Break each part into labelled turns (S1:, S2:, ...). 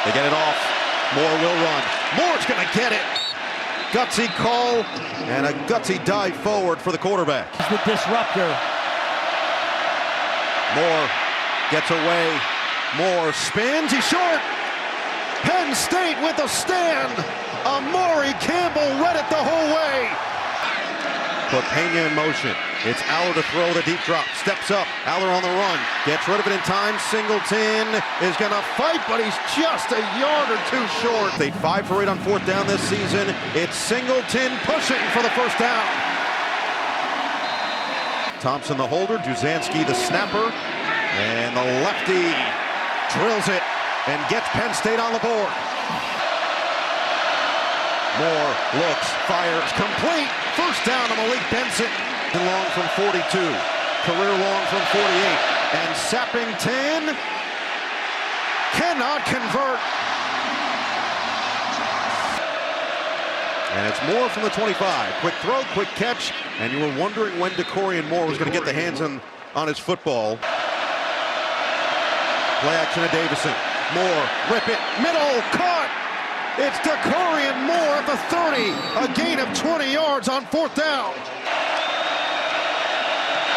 S1: They get it off. Moore will run. Moore's going to get it. Gutsy call and a gutsy dive forward for the quarterback.
S2: He's the disruptor.
S1: Moore gets away. Moore spins. He's short. Penn State with a stand. Amari Campbell read it the whole way. Put Pena in motion. It's Aller to throw the deep drop. Steps up. Aller on the run. Gets rid of it in time. Singleton is going to fight, but he's just a yard or two short. They 5 for 8 on 4th down this season. It's Singleton pushing for the first down. Thompson the holder. Duzansky the snapper. And the lefty drills it and gets Penn State on the board. Moore looks, fires, complete. First down to Malik Benson. Long from 42. Career long from 48. And Sappington cannot convert. And it's Moore from the 25. Quick throw, quick catch. And you were wondering when DeCorian Moore was going to get the hands on his football. Play action to Davison. Moore, rip it, middle, caught. It's DeCorian Moore at the 30. A gain of 20 yards on 4th down.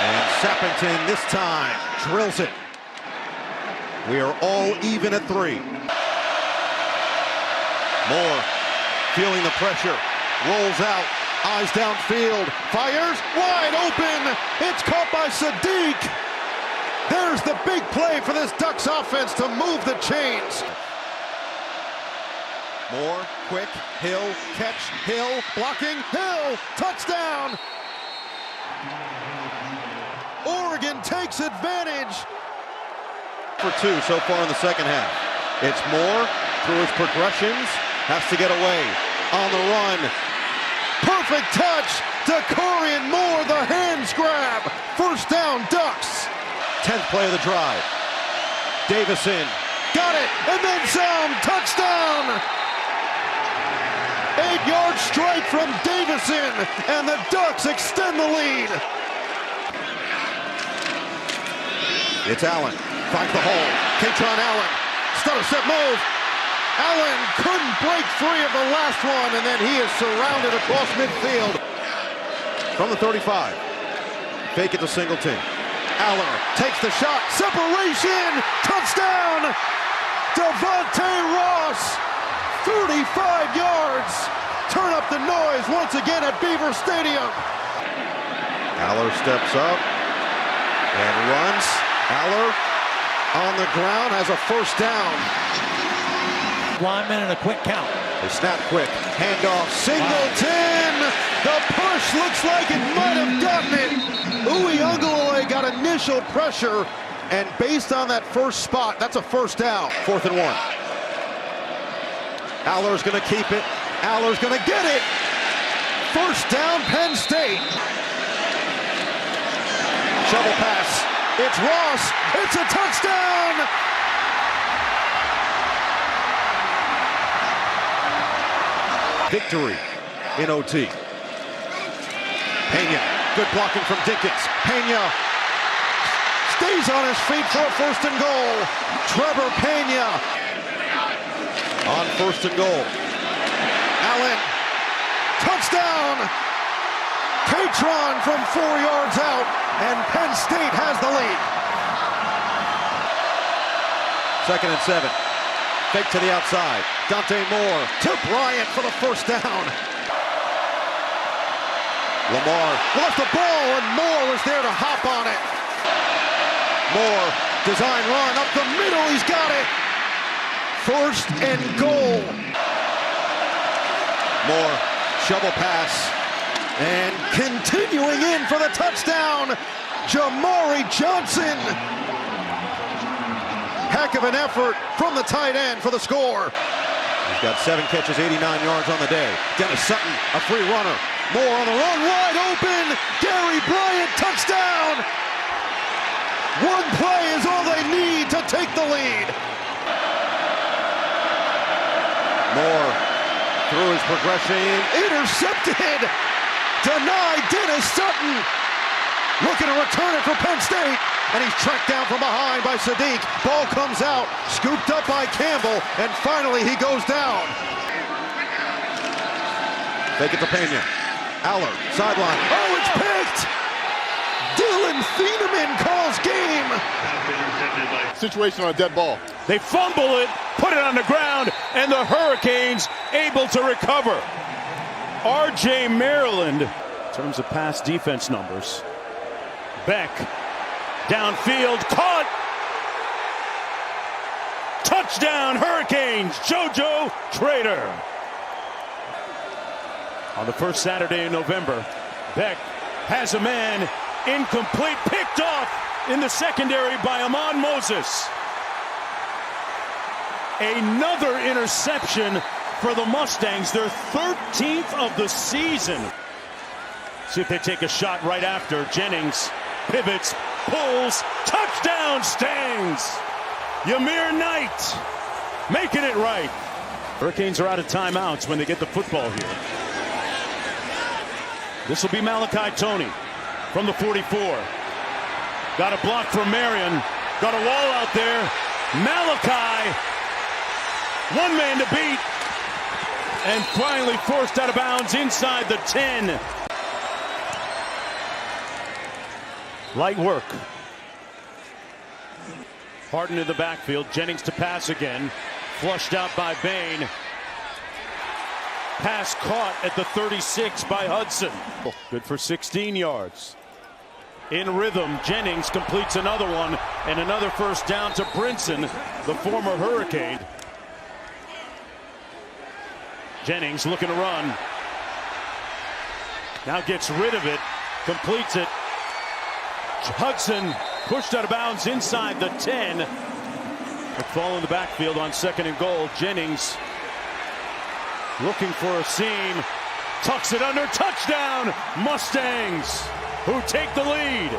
S1: And Sappington this time drills it. We are all even at 3. Moore feeling the pressure. Rolls out. Eyes downfield. Fires. Wide open. It's caught by Sadiq. There's the big play for this Ducks offense to move the chains. Moore, quick, Hill, catch, Hill, blocking, Hill, touchdown! Oregon takes advantage. For 2 so far in the second half. It's Moore through his progressions, has to get away. On the run, perfect touch, DeCorian Moore, the hands grab. First down, Ducks. 10th play of the drive. Davison, got it, and then some, touchdown! 8-yard strike from Davison, and the Ducks extend the lead. It's Allen, finds the hole. Katron Allen, stutter step move. Allen couldn't break free of the last one, and then he is surrounded across midfield. From the 35, fake it to Singleton. Aller takes the shot, separation, touchdown! Devontae Ross, 35 yards. Turn up the noise once again at Beaver Stadium. Aller steps up and runs. Aller on the ground has a first down.
S2: Lineman and a quick count.
S1: They snap quick. Handoff. Singleton. The push looks like it might have gotten it. Uiagalelei got initial pressure, and based on that first spot, that's a first down. 4th and 1. Aller's going to keep it. Aller's going to get it. First down, Penn State. Shovel pass. It's Ross. It's a touchdown. Victory in OT. Pena, good blocking from Dinkins. Pena stays on his feet for a 1st and goal. Trevor Pena on 1st and goal. Allen, touchdown. Katron from 4 yards out, and Penn State has the lead. 2nd and 7. Fake to the outside. Dante Moore to Bryant for the first down. Lamar lost the ball, and Moore was there to hop on it. Moore, design run up the middle. He's got it. 1st and goal. Moore, shovel pass. And continuing in for the touchdown, Jamari Johnson. Heck of an effort from the tight end for the score. He's got 7 catches, 89 yards on the day. Dennis Sutton, a free runner. Moore on the run, wide open. Gary Bryant, touchdown. One play is all they need to take the lead. Moore through his progression, intercepted. Denied Dennis Sutton. Looking to return it for Penn State. and he's tracked down from behind by Sadiq. Ball comes out, scooped up by Campbell, and finally he goes down. Take it to Pena. Aller, sideline. Oh, it's picked! Dylan Thieneman calls game.
S3: Situation on a dead ball.
S4: They fumble it, put it on the ground, and the Hurricanes able to recover. R.J. Maryland, in terms of pass defense numbers. Beck, downfield, caught. Touchdown, Hurricanes, JoJo Trader. On the first Saturday in November, Beck has a man, incomplete, picked off in the secondary by Amon Moses. Another interception for the Mustangs, their 13th of the season. See if they take a shot right after. Jennings pivots, pulls, touchdown, Stangs. Yamir Knight making it right. Hurricanes are out of timeouts when they get the football here. This will be Malachi Toney from the 44. Got a block from Marion. Got a wall out there. Malachi, one man to beat. And finally forced out of bounds inside the 10. Light work. Harden in the backfield. Jennings to pass again. Flushed out by Bain. Pass caught at the 36 by Hudson. Good for 16 yards. In rhythm, Jennings completes another one, and another first down to Brinson, the former Hurricane. Jennings looking to run. Now gets rid of it, completes it. Hudson pushed out of bounds inside the 10. A fall in the backfield on 2nd and goal. Jennings looking for a seam, tucks it under, touchdown, Mustangs, who take the lead.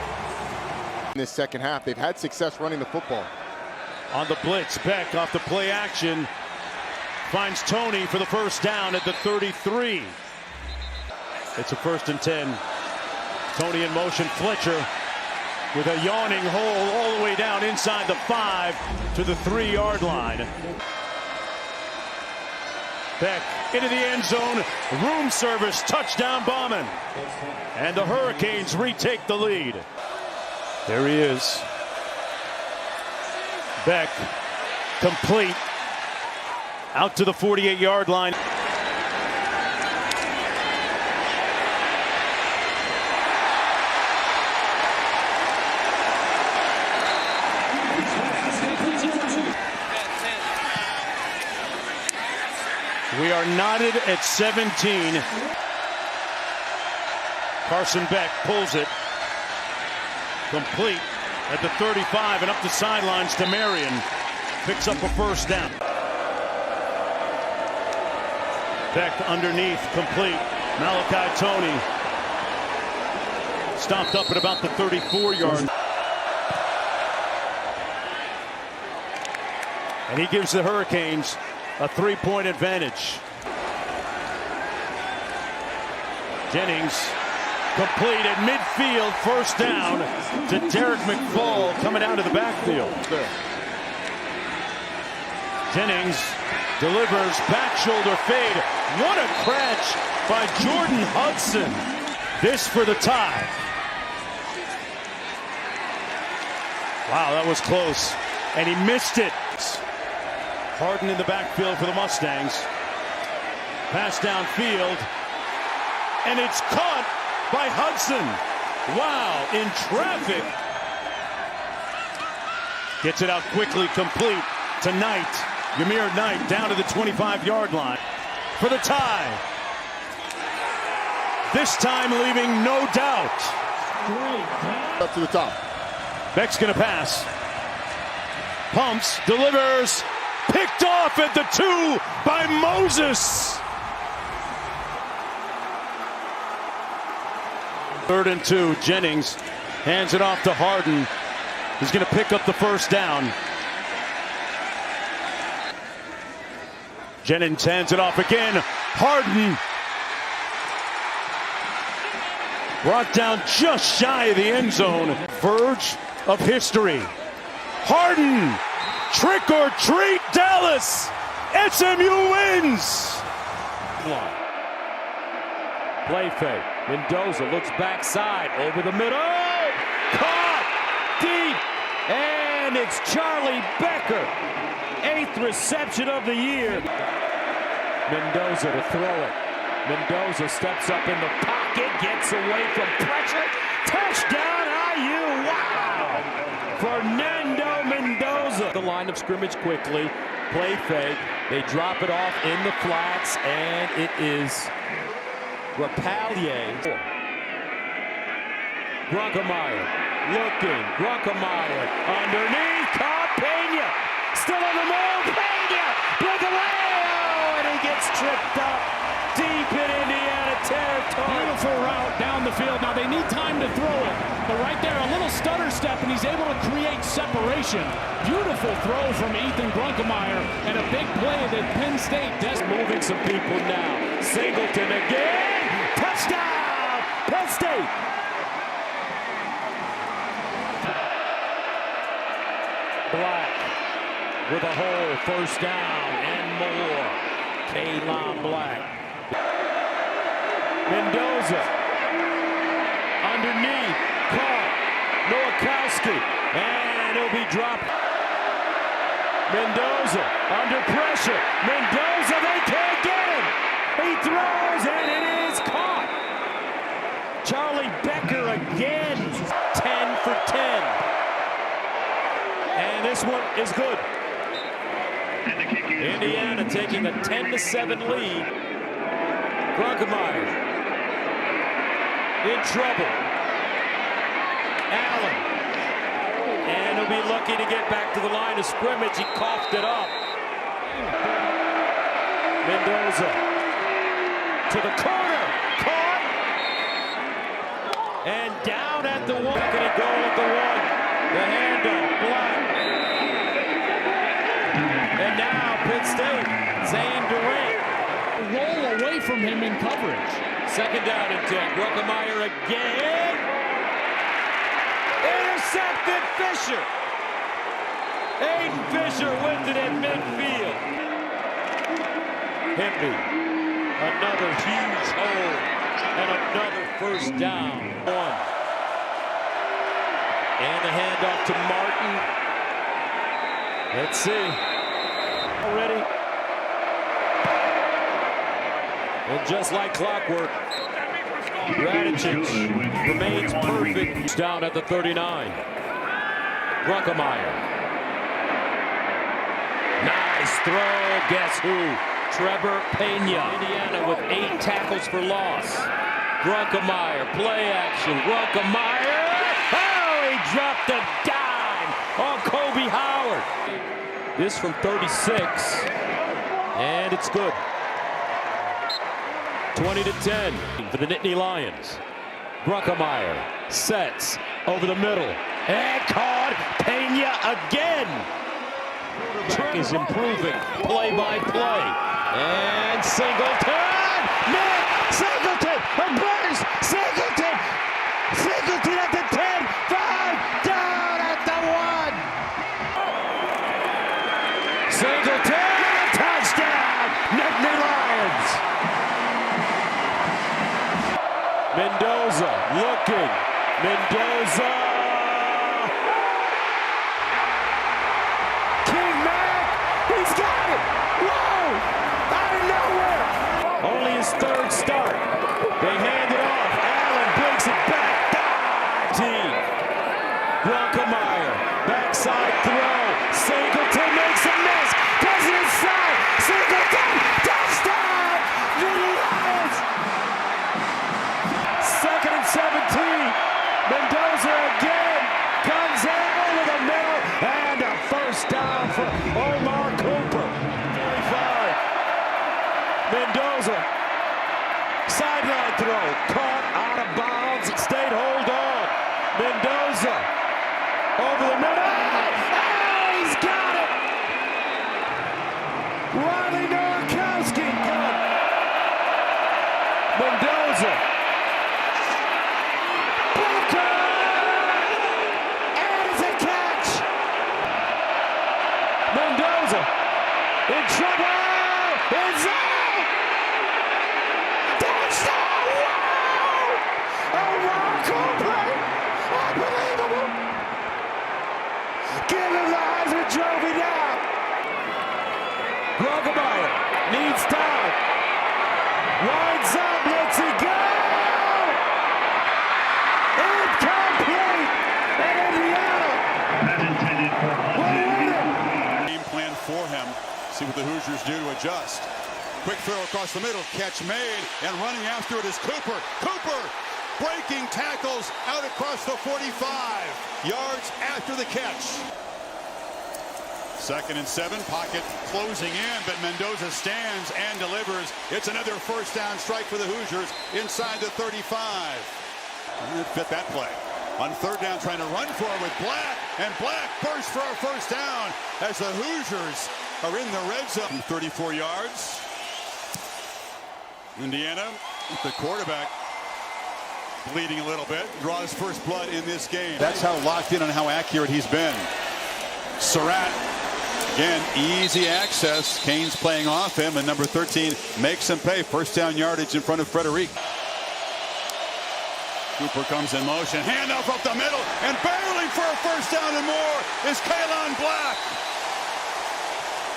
S3: In this second half, they've had success running the football.
S4: On the blitz, Beck off the play action, finds Toney for the first down at the 33. It's a 1st and 10. Toney in motion, Fletcher with a yawning hole all the way down inside the 5 to the 3-yard line. Beck into the end zone, room service, touchdown Bauman. And the Hurricanes retake the lead. There he is. Beck, complete, out to the 48-yard line. We are knotted at 17. Carson Beck pulls it. Complete at the 35 and up the sidelines to Marion. Picks up a first down. Beck underneath, complete. Malachi Toney stopped up at about the 34-yard. And he gives the Hurricanes a 3-point advantage. Jennings complete at midfield, first down to Derek McFall coming out of the backfield. Jennings delivers, back shoulder fade. What a catch by Jordan Hudson. This for the tie. Wow, that was close. And he missed it. Harden in the backfield for the Mustangs. Pass downfield. And it's caught by Hudson. Wow, in traffic. Gets it out quickly, complete to Knight. Yamir Knight down to the 25-yard line for the tie. This time leaving no doubt.
S3: Up to the top.
S4: Beck's gonna pass. Pumps, delivers. Picked off at the 2 by Moses. 3rd and 2. Jennings hands it off to Harden. He's going to pick up the first down. Jennings hands it off again. Harden Brought down just shy of the end zone. Verge of history. Harden. Trick or treat, Dallas. SMU wins.
S5: Play fake. Mendoza looks backside over the middle. Caught deep. And it's Charlie Becker. 8th reception of the year. Mendoza to throw it. Mendoza steps up in the pocket, gets away from pressure. Touchdown, IU. Wow. Fernando Mendoza. The line of scrimmage quickly. Play fake. They drop it off in the flats, and it is Rapalje. Grunkemeyer looking. Grunkemeyer underneath. Caught Pena. Still on the move. Pena. Blancoleo. And he gets tripped up deep in Indiana territory.
S6: Beautiful route down the field. Now they need time to throw it. But right there, a little stutter step, and he's able to create separation. Beautiful throw from Ethan Grunkemeyer, and a big play that Penn State
S5: Moving some people now. Singleton again. Touchdown! Penn State. Black with a hole. First down and more. Kaylon Black. Mendoza. Underneath. Caught. Nowakowski. And he'll be dropped. Mendoza under pressure. Mendoza, they can't get him. He throws and it is caught. Charlie Becker again. 10 for 10. And this one is good. Indiana taking a 10-7 lead. Grunkemeyer in trouble. Allen. And he'll be lucky to get back to the line of scrimmage. He coughed it up. Mendoza to the corner. Caught. And down at the one. Can he go at the one? The handoff. Black. And now Penn State. Zane Durant.
S6: roll away from him in coverage.
S5: Second down and 10. Grunkemeyer again. Intercepted Fisher. Aiden Fisher wins it at midfield. Hemby. Another huge hole. And another first down. One. And the handoff to Martin. Let's see. Already. And just like clockwork, Radicic remains perfect. Down at the 39. Grunkemeyer. Nice throw. Guess who? Trevor Pena. Indiana with 8 tackles for loss. Grunkemeyer. Play action. Grunkemeyer. Oh, he dropped a dime on Kobe Howard. This from 36. And it's good. 20-10 for the Nittany Lions. Grunkemeyer sets over the middle and caught. Pena again. Quarterback is improving play by play. And Singleton. Nick Singleton. A burst. Singleton. Singleton at the 10. 5 down at the 1. Singleton. Touchdown. Nittany Lions. Mendoza looking. Mendoza. King Mac. He's got it. Whoa. Out of nowhere. Only his 3rd start. They hand it off. Allen brings it back. Team. Grunkemeyer. Backside throw. Singleton makes a miss. Does it inside. Singleton. Touchdown. Nittany Lions. 2nd and 17. Mendoza again. Comes in over the middle. And a first down for Omar Cooper. 35. Mendoza. Sideline throw. Caught out of bounds. It stayed hold on. Mendoza. Over the middle. Oh, he's got it. Riley Nowakowski. Mendoza. in trouble. It's out. Touchdown. Wow. A miracle play. Unbelievable. Give him the Heisman Trophy now. Groggemeyer needs time. Winds up. Let's it go. Incomplete. And Indiana.
S4: Game plan for him. See what the Hoosiers do to adjust. Quick throw across the middle. Catch made. And running after it is Cooper. Cooper breaking tackles out across the 45. Yards after the catch. 2nd and 7. Pocket closing in, but Mendoza stands and delivers. It's another first down strike for the Hoosiers inside the 35. And fit that play. On 3rd down, trying to run for it with Black, and Black bursts for a first down as the Hoosiers are in the red zone. 34 yards. Indiana, the quarterback, bleeding a little bit, draws first blood in this game. That's how locked in on how accurate he's been. Surratt, again, easy access. Kane's playing off him, and number 13 makes him pay. First down yardage in front of Frederic. Cooper comes in motion, handoff up the middle, and barreling for a first down and more is Kaylon Black.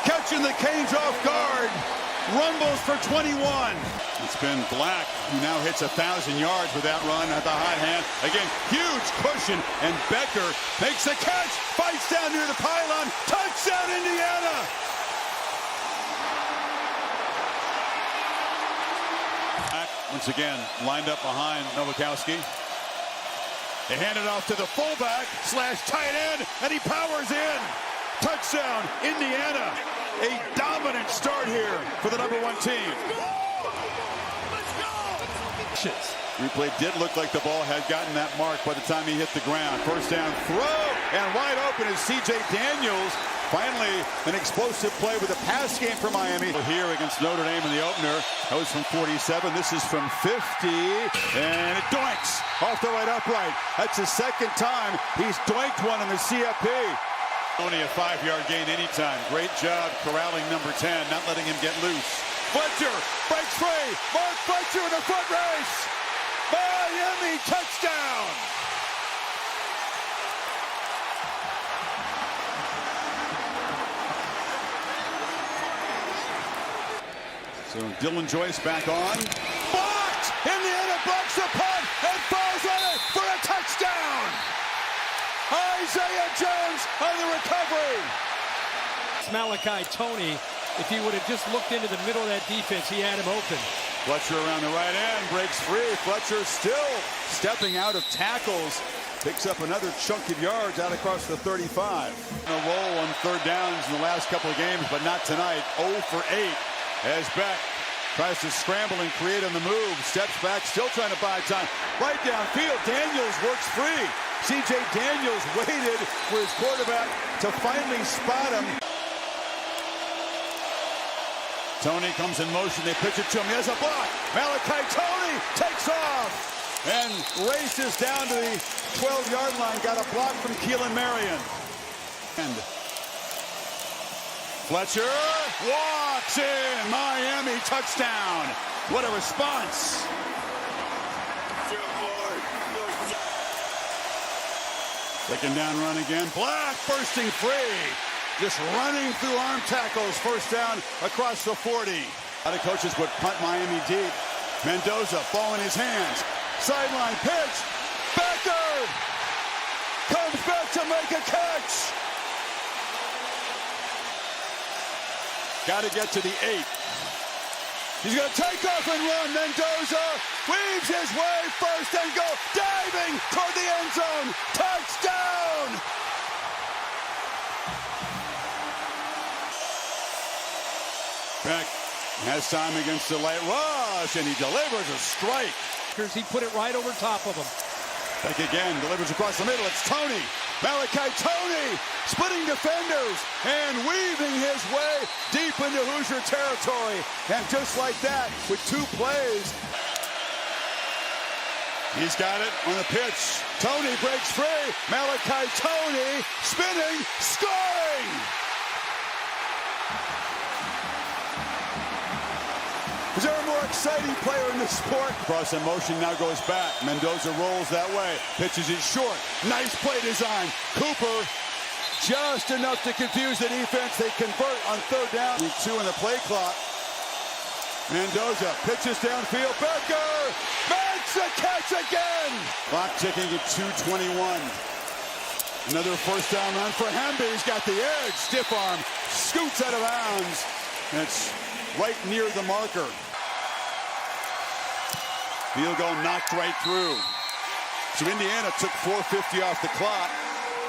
S4: Catching the Canes off guard, rumbles for 21. It's been Black who now hits 1,000 yards with that run at the hot hand. Again, huge cushion, and Becker makes the catch, fights down near the pylon, touchdown Indiana. Once again, lined up behind Nowakowski. They hand it off to the fullback / tight end, and he powers in. Touchdown, Indiana. A dominant start here for the number 1 team. Replay did look like the ball had gotten that mark by the time he hit the ground. First down throw, and wide open is C.J. Daniels. Finally, an explosive play with a pass game for Miami. Here against Notre Dame in the opener. That was from 47. This is from 50. And it doinks off the right upright. That's the 2nd time he's doinked one in the CFP. Only a 5-yard gain anytime. Great job corralling number 10, not letting him get loose. Fletcher breaks free. Mark Fletcher in a foot race. Miami touchdown. So Dylan Joyce back on. Blocked! Indiana blocks the punt and falls on it for a touchdown! Isaiah Jones on the recovery!
S2: Malachi Tony, if he would have just looked into the middle of that defense, he had him open.
S4: Fletcher around the right end, breaks free. Fletcher still stepping out of tackles. Picks up another chunk of yards out across the 35. A roll on 3rd downs in the last couple of games, but not tonight. 0 for 8. As Beck tries to scramble and create on the move, steps back, still trying to buy time. Right downfield, Daniels works free. C.J. Daniels waited for his quarterback to finally spot him. Tony comes in motion, they pitch it to him, he has a block. Malachi Tony takes off and races down to the 12-yard line. Got a block from Keelan Marion. And Fletcher walks in. Miami touchdown. What a response. Second down run again. Black bursting free. Just running through arm tackles. First down across the 40. A lot of coaches would punt Miami deep. Mendoza, ball in his hands. Sideline pitch. Becker comes back to make a catch. Got to get to the 8. He's going to take off and run. Mendoza weaves his way first and goal. Diving toward the end zone. Touchdown! Beck has time against the late rush, and he delivers a strike.
S2: He put it right over top of him.
S4: Beck again delivers across the middle. It's Tony. Malachi Tony splitting defenders and weaving his way deep into Hoosier territory. And just like that, with 2 plays, he's got it on the pitch. Tony breaks free. Malachi Tony spinning, scoring!
S7: Is there a more exciting player in this sport? Cross in motion now goes back. Mendoza rolls that way. Pitches it short. Nice play design. Cooper just enough to confuse the defense. They convert on third down. 2 in the play clock. Mendoza pitches downfield. Becker makes the catch again. Clock ticking at 2:21. Another first down run for Hemby. He's got the edge. Stiff arm. Scoots out of bounds. And it's right near the marker. Field goal knocked right through. So Indiana took 4:50 off the clock.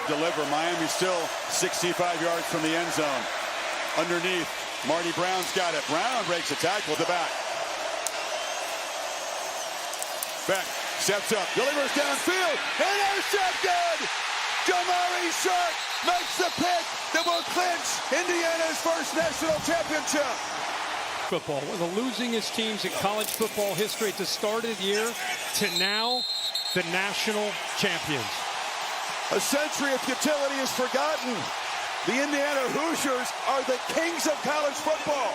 S7: Deliver. Miami still 65 yards from the end zone. Underneath. Marty Brown's got it. Brown breaks a tackle at the back. Beck steps up. Delivers downfield. Intercepted! Jamari Sharp makes the pick that will clinch Indiana's first national championship.
S2: Football, one of the losingest teams in college football history at the start of the year to now the national champions.
S7: A century of futility is forgotten. The Indiana Hoosiers are the kings of college football.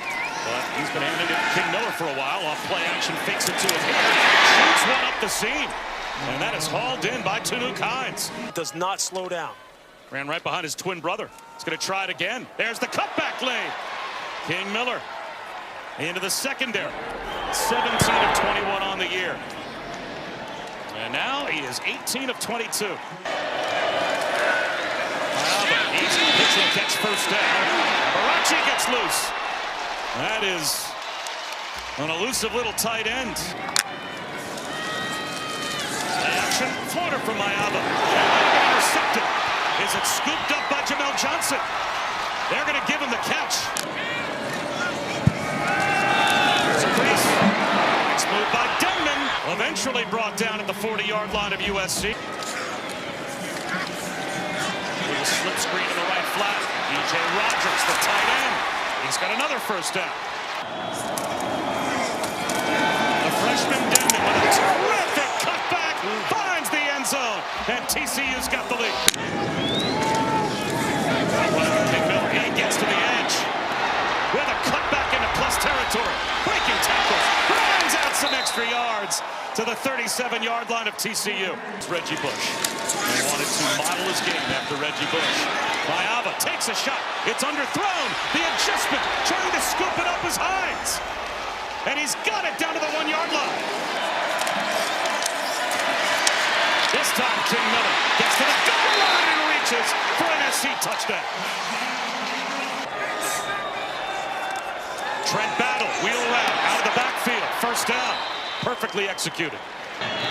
S4: But he's been handed it to King Miller for a while. Off play action, fakes it to his head. Shoots one up the seam. And that is hauled in by Tunu Kynes.
S8: Does not slow down.
S4: Ran right behind his twin brother. He's going to try it again. There's the cutback lane. King Miller into the secondary. 17 of 21 on the year. And now he is 18 of 22. Easy pitch and catch first down. Barachi gets loose. That is an elusive little tight end. Action floater from Mayava. Intercepted. Is it scooped up by Jamel Johnson? They're going to give him the catch. Here's a crease. Nice move by Denman. Eventually brought down at the 40-yard line of USC. Little slip screen in the right flat. DJ Rogers, the tight end. He's got another first down. The freshman Denman with a terrific cutback finds the end zone, and TCU's got the lead. King Miller, he gets to the edge with a cutback into plus territory. Breaking tackles, runs out some extra yards to the 37-yard line of TCU. It's Reggie Bush. He wanted to model his game after Reggie Bush. Mayava takes a shot. It's underthrown. The adjustment, trying to scoop it up as Hines. And he's got it down to the 1-yard line. This time, King Miller gets to the goal line and reaches for an SC touchdown. Trent Battle, wheel route, out of the backfield. First down. Perfectly executed.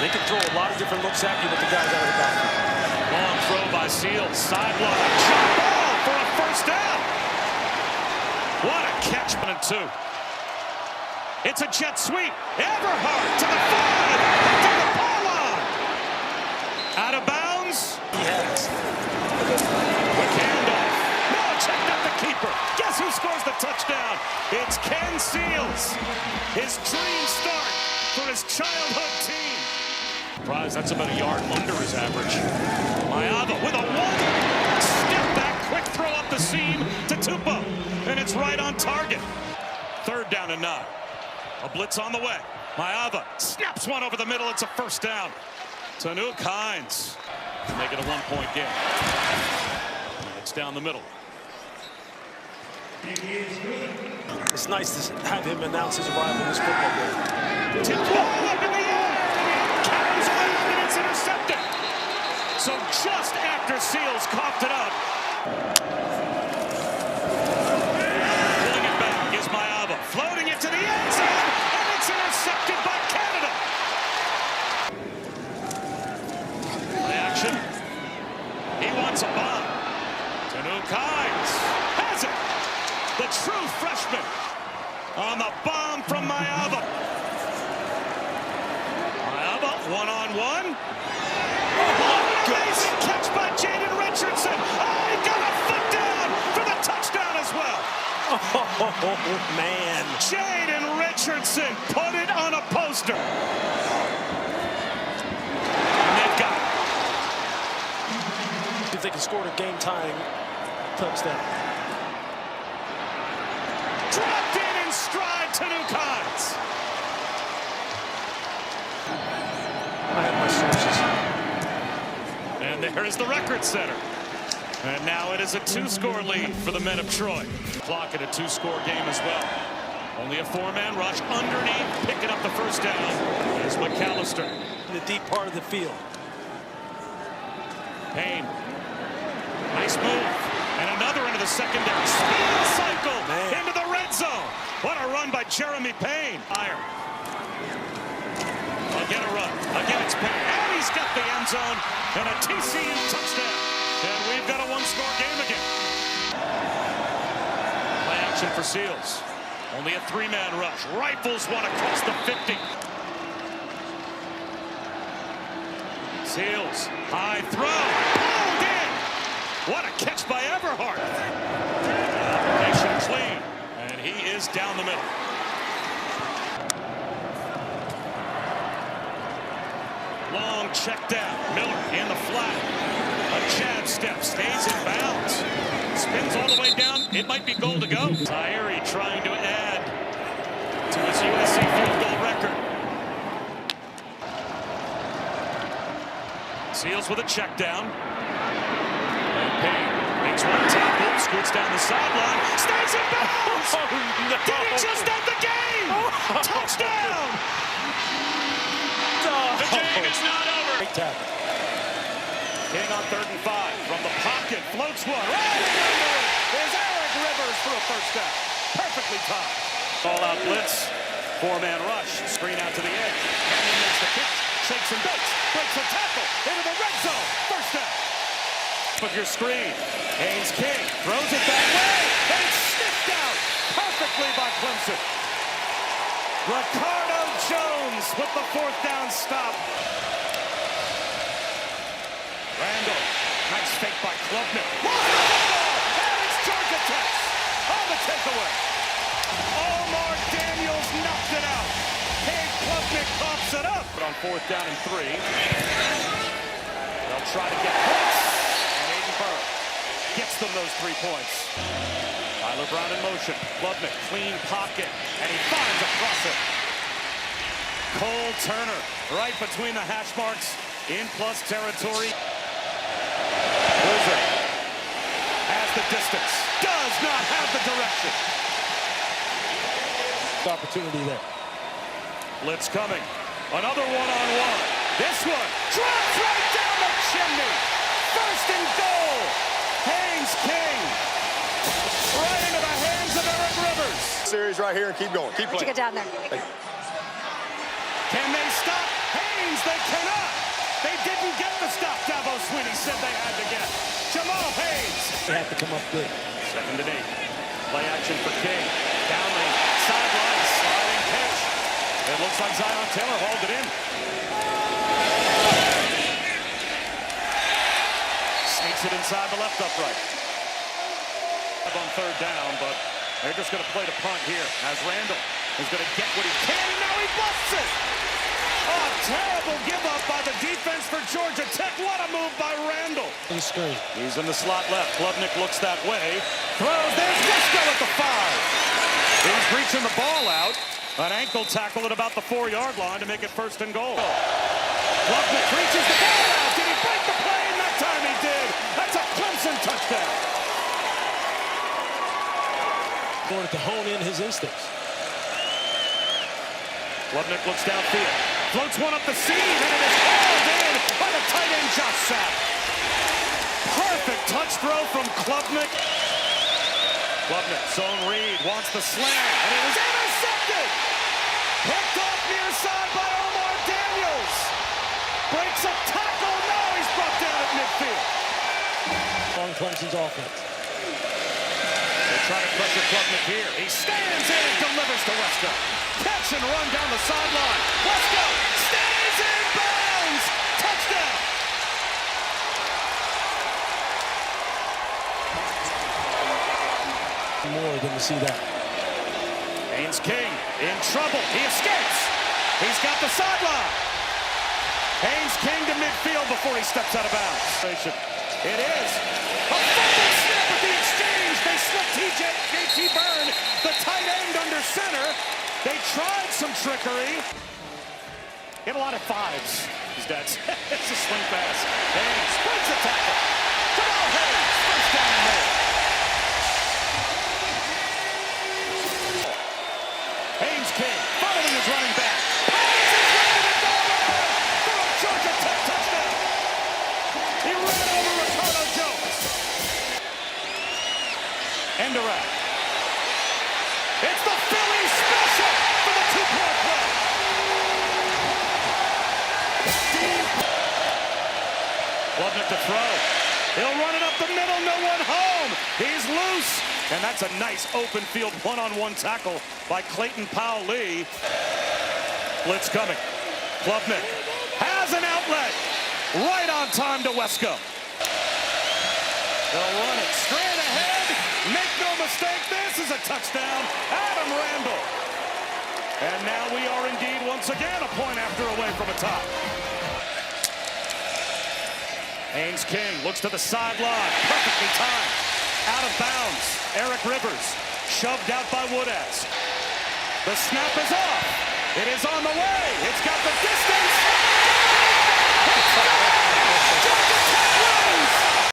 S8: They can throw a lot of different looks at you with the guys out of the backfield.
S4: Long throw by Seals. Sideline. Jump ball for a first down. What a catch. 1 and 2. It's a jet sweep. Everhart to the 5. To the pylon. Out of bounds.
S8: He has.
S4: The handoff. No, checked out the keeper. Guess who scores the touchdown? It's Ken Seals. His dream start for his childhood team. Surprise, that's about a yard under his average. Mayava with a 1-step back, quick throw up the seam to Tupou, and it's right on target. Third down and 9. A blitz on the way. Mayava snaps one over the middle. It's a first down. Tunu Kynes to make it a 1-point game. It's down the middle.
S8: It's nice to have him announce his arrival in this football game.
S4: Tip ball up in the air. Carries away and it's intercepted. So just after Seals coughed it up. Pulling it back is Mayava. Floating it to the end zone. And it's intercepted by Canada. Play action. He wants a bomb. Tunu Kynes has it. The true freshman on the bomb from Mayava. Mayava, one-on-one. Oh, amazing catch by Jaden Richardson. Oh, he got a foot down for the touchdown as well.
S8: Oh, man.
S4: Jaden Richardson put it on a poster. And they've got it.
S8: If they can score a game-tying touchdown.
S4: Dropped in stride
S5: to new kinds.
S8: I have my sources.
S5: And there is the record setter. And now it is a 2-score lead for the men of Troy. Clock at a 2-score game as well. Only a 4-man rush underneath, picking up the first down is McAllister.
S8: In the deep part of the field.
S5: Payne. Nice move. And another into the secondary. Spin cycle into the red zone. What a run by Jeremy Payne. Fire. Again a run. Again it's Payne. And he's got the end zone. And a TCU touchdown. And we've got a 1-score game again. Play action for Seals. Only a 3-man rush. Rifles one across the 50. Seals. High throw. Pulled in. What a catch by Everhart. Application clean. And he is down the middle. Long check down. Miller in the flat. A jab step. Stays in bounds. Spins all the way down. It might be goal to go. Tyree trying to add to his USC field goal record. Seals with a check down. And Payne makes one tackle. Scoots down the sideline. Stays in bounds.
S8: Oh, no.
S5: Did he just end the game? Touchdown. The game is not over.
S8: Great tackle.
S5: King on 3rd and 5 from the pocket, floats one. Right under it is Eric Rivers for a first down. Perfectly timed. All-out blitz, 4-man rush, screen out to the edge. Cannon makes the catch, shakes and bakes, breaks a tackle into the red zone. First down. Of your screen, Haynes King throws it that way, and it's sniffed out perfectly by Clemson. Ricardo Jones with the 4th down stop. Randall, nice fake by Klubnik. And it's Georgia Tech on the takeaway. Omar Daniels knocked it out. Cade Klubnik pops it up. But on 4th down and 3. They'll try to get points. And Aiden Burr gets them those 3 points. Tyler Brown in motion. Klubnik, clean pocket. And he finds a crosser. Cole Turner right between the hash marks in plus territory. Boozer has the distance, does not have the direction.
S8: Opportunity there.
S5: Blitz coming, another one-on-one. This one drops right down the chimney. 1st and goal. Haynes King right into the hands of Eric Rivers.
S3: Series right here and keep going. Keep playing.
S9: Get down there.
S5: Can they stop Haynes? They cannot. They didn't get the stop Dabo Swinney said they had to get. Jamal Haynes.
S8: They have to come up big.
S5: 2nd and 8. Play action for King. Down lane, sideline, sliding pitch. It looks like Zion Taylor hauled it in. Sneaks it inside the left upright. On 3rd down, but they're just going to play the punt here as Randall is going to get what he can, and now he busts it. Oh, terrible give up by the defense for Georgia Tech. What a move by Randall.
S8: He's screen.
S5: He's in the slot left. Klubnik looks that way. Throws. There's Wisco at the 5. He's reaching the ball out. An ankle tackle at about the 4-yard line to make it 1st and goal. Klubnik reaches the ball out. Did he break the play? And that time he did. That's a Clemson touchdown.
S8: Going to hone in his instincts.
S5: Klubnik looks downfield. Floats one up the seam, and it is hauled in by the tight end, Josh Sapp. Perfect touch throw from Klubnik. Klubnik, zone read, wants the slam, and it is intercepted. Picked off near side by Omar Daniels. Breaks a tackle, now he's brought down at midfield.
S8: On Clemson's offense.
S5: They try to pressure Klubnik here. He stands in and delivers to Wesco. Catch and run down the sideline. Wesco stays in bounds. Touchdown.
S8: More than to see that.
S5: Haynes King in trouble. He escapes. He's got the sideline. Haynes King to midfield before he steps out of bounds. It is a fumble snap at the exchange. They slip JT Byrne, the tight end, under center.
S4: tried some trickery. He had a lot of fives. His dad's it's a swing pass. Haynes breaks the tackle. Jamal Haynes, first down and more. Haynes King following his running back. Haynes is ready to go for a Georgia Tech touchdown. He ran over Ricardo Jones. End around. It's the Philly special for the two-point play. Klubnik to throw. He'll run it up the middle. No one home. He's loose. And that's a nice open field one-on-one tackle by Clayton Powell-Lee. Blitz coming. Klubnik has an outlet. Right on time to Wesco. They'll run it straight ahead. Make no mistake, this is a touchdown. Adam Randall. And now we are indeed once again a point after away from a tie. Haynes King looks to the sideline. Perfectly timed. Out of bounds. Eric Rivers shoved out by Woodaz. The snap is off. It is on the way. It's got the distance.